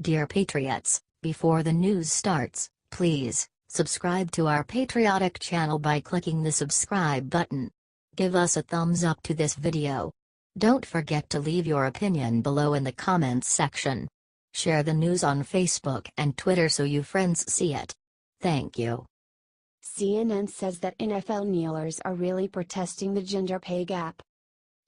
Dear Patriots, before the news starts, please subscribe to our patriotic channel by clicking the subscribe button. Give us a thumbs up to this video. Don't forget to leave your opinion below in the comments section. Share the news on Facebook and Twitter so your friends see it. Thank you. CNN says that NFL kneelers are really protesting the gender pay gap.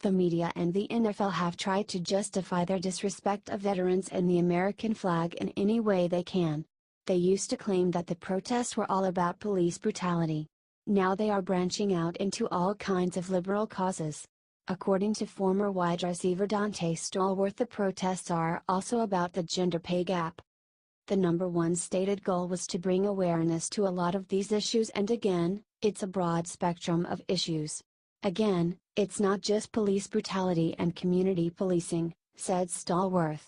The media and the NFL have tried to justify their disrespect of veterans and the American flag in any way they can. They used to claim that the protests were all about police brutality. Now they are branching out into all kinds of liberal causes. According to former wide receiver Donte Stallworth, the protests are also about the gender pay gap. The number one stated goal was to bring awareness to a lot of these issues, and again, it's a broad spectrum of issues. Again, it's not just police brutality and community policing, said Stallworth.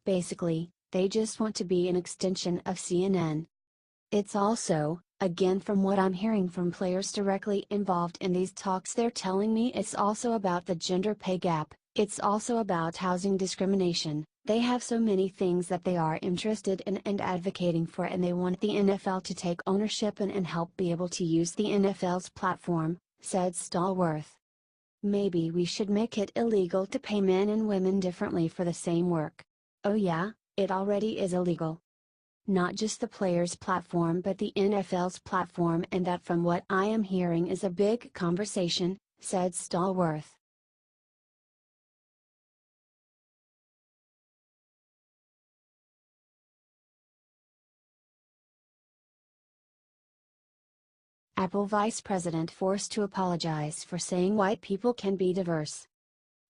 Basically, they just want to be an extension of CNN. It's also, again from what I'm hearing from players directly involved in these talks, they're telling me it's also about the gender pay gap, it's also about housing discrimination. They have so many things that they are interested in and advocating for, and they want the NFL to take ownership and help be able to use the NFL's platform, said Stallworth. Maybe we should make it illegal to pay men and women differently for the same work. Oh yeah, it already is illegal. Not just the players' platform but the NFL's platform, and that from what I am hearing is a big conversation, said Stallworth. Apple vice president forced to apologize for saying white people can be diverse.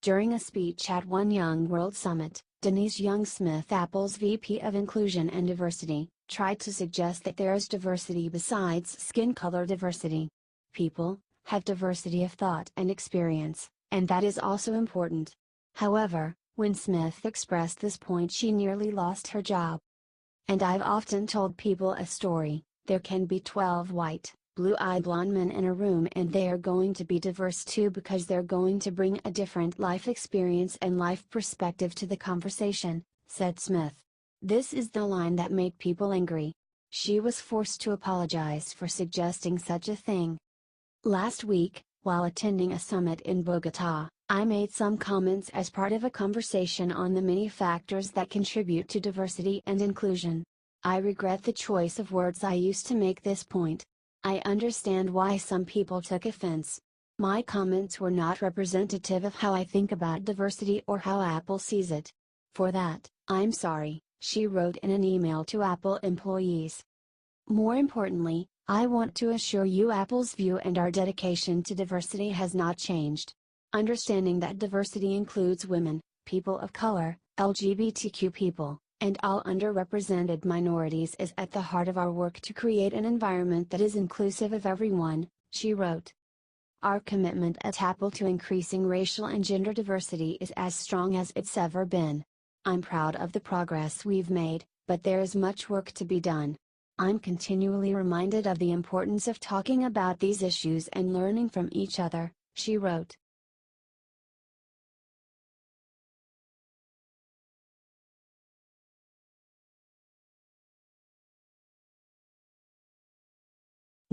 During a speech at One Young World Summit, Denise Young-Smith, Apple's VP of Inclusion and Diversity, tried to suggest that there is diversity besides skin color diversity. People have diversity of thought and experience, and that is also important. However, when Smith expressed this point, she nearly lost her job. And I've often told people a story: there can be 12 white, blue-eyed blonde men in a room, and they are going to be diverse too, because they're going to bring a different life experience and life perspective to the conversation, said Smith. This is the line that made people angry. She was forced to apologize for suggesting such a thing. Last week, while attending a summit in Bogota, I made some comments as part of a conversation on the many factors that contribute to diversity and inclusion. I regret the choice of words I used to make this point. I understand why some people took offense. My comments were not representative of how I think about diversity or how Apple sees it. For that, I'm sorry, she wrote in an email to Apple employees. More importantly, I want to assure you Apple's view and our dedication to diversity has not changed. Understanding that diversity includes women, people of color, LGBTQ people, and all underrepresented minorities is at the heart of our work to create an environment that is inclusive of everyone, she wrote. Our commitment at Apple to increasing racial and gender diversity is as strong as it's ever been. I'm proud of the progress we've made, but there is much work to be done. I'm continually reminded of the importance of talking about these issues and learning from each other, she wrote.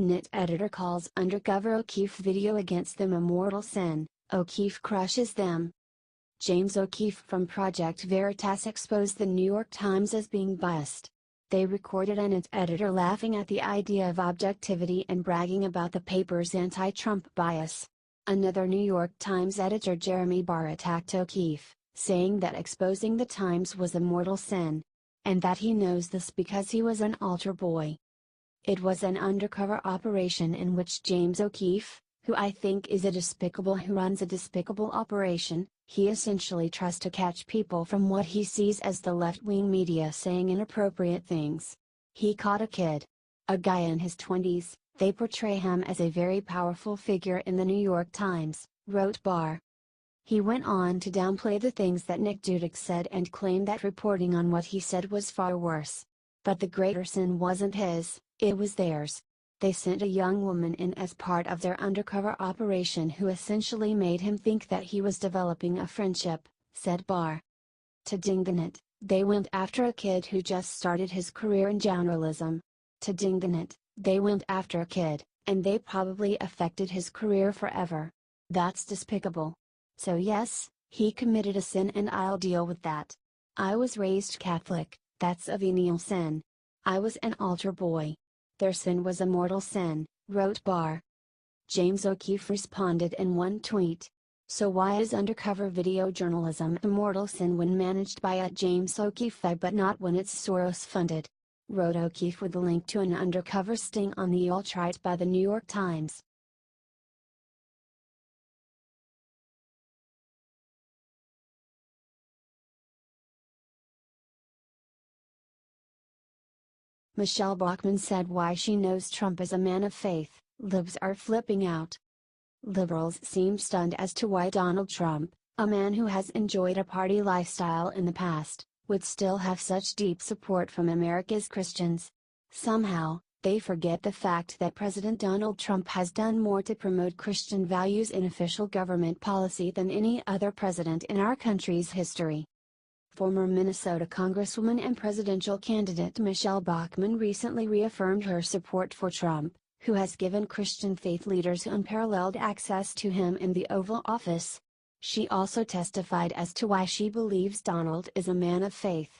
NIT editor calls undercover OKeefe video against them a mortal sin. OKeefe crushes them. James O'Keefe from Project Veritas exposed the New York Times as being biased. They recorded a NIT editor laughing at the idea of objectivity and bragging about the paper's anti-Trump bias. Another New York Times editor, Jeremy Barr, attacked O'Keefe, saying that exposing the Times was a mortal sin. And that he knows this because he was an altar boy. It was an undercover operation in which James O'Keefe, who I think is a despicable who runs a despicable operation, he essentially tries to catch people from what he sees as the left-wing media saying inappropriate things. He caught a kid. A guy in his 20s, they portray him as a very powerful figure in the New York Times, wrote Barr. He went on to downplay the things that Nick Dudek said and claimed that reporting on what he said was far worse. But the greater sin wasn't his, it was theirs. They sent a young woman in as part of their undercover operation who essentially made him think that he was developing a friendship, said Barr. To ding the NIT, They went after a kid who just started his career in journalism. To ding the net, they went after a kid, and they probably affected his career forever. That's despicable. So yes, he committed a sin and I'll deal with that. I was raised Catholic, that's a venial sin. I was an altar boy. Their sin was a mortal sin, wrote Barr. James O'Keefe responded in one tweet. So why is undercover video journalism a mortal sin when managed by @James O'Keefe but not when it's Soros funded? Wrote O'Keefe with a link to an undercover sting on the alt-right by the New York Times. Michele Bachmann said why she knows Trump is a man of faith. Libs are flipping out. Liberals seem stunned as to why Donald Trump, a man who has enjoyed a party lifestyle in the past, would still have such deep support from America's Christians. Somehow, they forget the fact that President Donald Trump has done more to promote Christian values in official government policy than any other president in our country's history. Former Minnesota Congresswoman and presidential candidate Michele Bachmann recently reaffirmed her support for Trump, who has given Christian faith leaders unparalleled access to him in the Oval Office. She also testified as to why she believes Donald is a man of faith.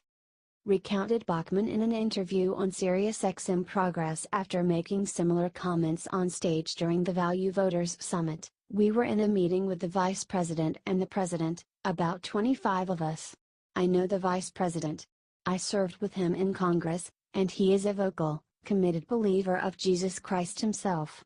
Recounted Bachmann in an interview on SiriusXM Progress after making similar comments on stage during the Value Voters Summit. We were in a meeting with the Vice President and the President, about 25 of us. I know the Vice President. I served with him in Congress, and he is a vocal, committed believer of Jesus Christ himself.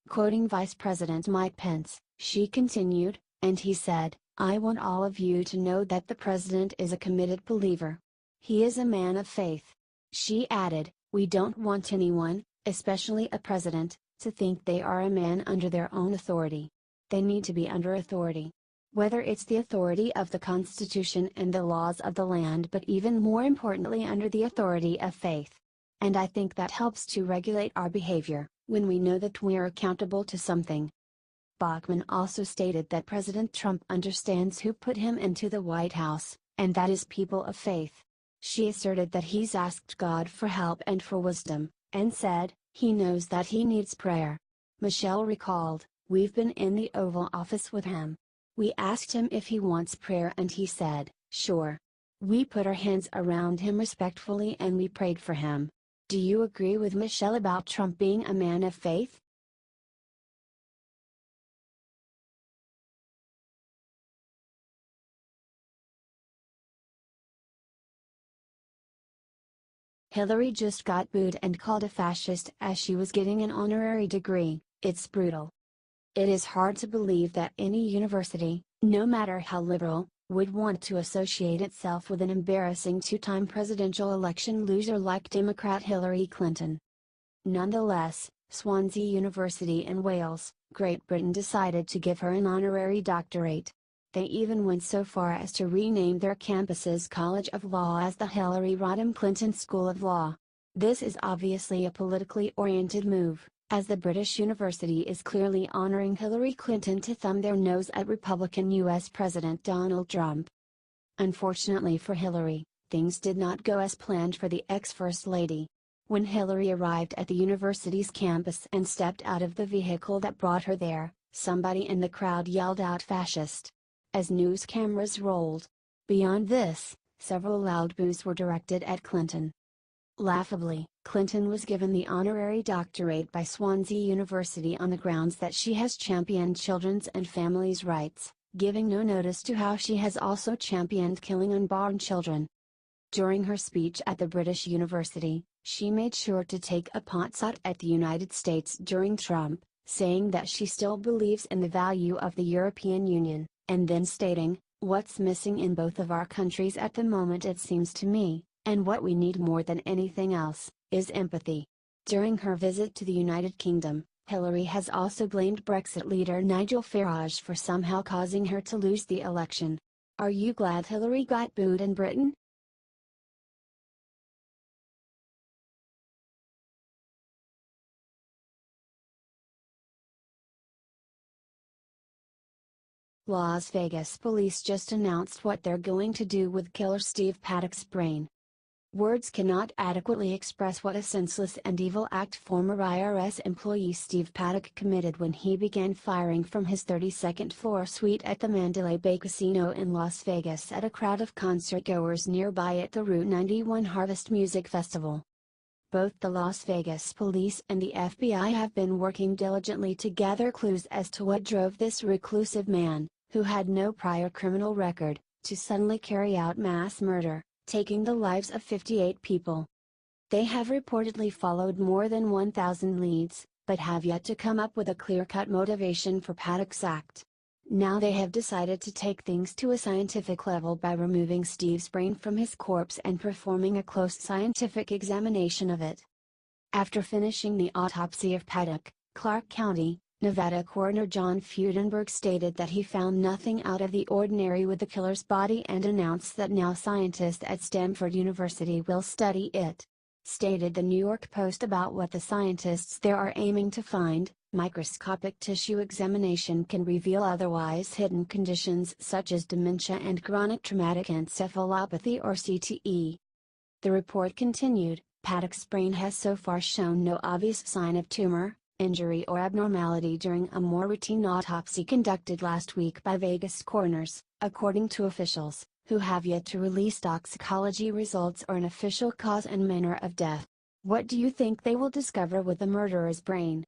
Quoting Vice President Mike Pence, she continued, and he said, I want all of you to know that the President is a committed believer. He is a man of faith. She added, we don't want anyone, especially a president, to think they are a man under their own authority. They need to be under authority. Whether it's the authority of the Constitution and the laws of the land, but even more importantly under the authority of faith. And I think that helps to regulate our behavior, when we know that we're accountable to something. Bachmann also stated that President Trump understands who put him into the White House, and that is people of faith. She asserted that he's asked God for help and for wisdom, and said, he knows that he needs prayer. Michele recalled, we've been in the Oval Office with him. We asked him if he wants prayer and he said, sure. We put our hands around him respectfully and we prayed for him. Do you agree with Michele about Trump being a man of faith? Hillary just got booed and called a fascist as she was getting an honorary degree. It's brutal. It is hard to believe that any university, no matter how liberal, would want to associate itself with an embarrassing two-time presidential election loser like Democrat Hillary Clinton. Nonetheless, Swansea University in Wales, Great Britain decided to give her an honorary doctorate. They even went so far as to rename their campus's College of Law as the Hillary Rodham Clinton School of Law. This is obviously a politically oriented move, as the British university is clearly honoring Hillary Clinton to thumb their nose at Republican U.S. President Donald Trump. Unfortunately for Hillary, things did not go as planned for the ex-First Lady. When Hillary arrived at the university's campus and stepped out of the vehicle that brought her there, somebody in the crowd yelled out fascist. As news cameras rolled. Beyond this, several loud boos were directed at Clinton. Laughably, Clinton was given the honorary doctorate by Swansea University on the grounds that she has championed children's and families' rights, giving no notice to how she has also championed killing unborn children. During her speech at the British University, she made sure to take a pot-shot at the United States during Trump, saying that she still believes in the value of the European Union, and then stating, what's missing in both of our countries at the moment it seems to me, and what we need more than anything else, is empathy. During her visit to the United Kingdom, Hillary has also blamed Brexit leader Nigel Farage for somehow causing her to lose the election. Are you glad Hillary got booed in Britain? Las Vegas police just announced what they're going to do with killer Steve Paddock's brain. Words cannot adequately express what a senseless and evil act former IRS employee Steve Paddock committed when he began firing from his 32nd floor suite at the Mandalay Bay Casino in Las Vegas at a crowd of concertgoers nearby at the Route 91 Harvest Music Festival. Both the Las Vegas police and the FBI have been working diligently to gather clues as to what drove this reclusive man, who had no prior criminal record, to suddenly carry out mass murder, taking the lives of 58 people. They have reportedly followed more than 1,000 leads, but have yet to come up with a clear-cut motivation for Paddock's act. Now they have decided to take things to a scientific level by removing Steve's brain from his corpse and performing a close scientific examination of it. After finishing the autopsy of Paddock, Clark County, Nevada coroner John Freudenberg stated that he found nothing out of the ordinary with the killer's body and announced that now scientists at Stanford University will study it. Stated the New York Post about what the scientists there are aiming to find: microscopic tissue examination can reveal otherwise hidden conditions such as dementia and chronic traumatic encephalopathy or CTE. The report continued, Paddock's brain has so far shown no obvious sign of tumor, injury or abnormality during a more routine autopsy conducted last week by Vegas coroners, according to officials, who have yet to release toxicology results or an official cause and manner of death. What do you think they will discover with the murderer's brain?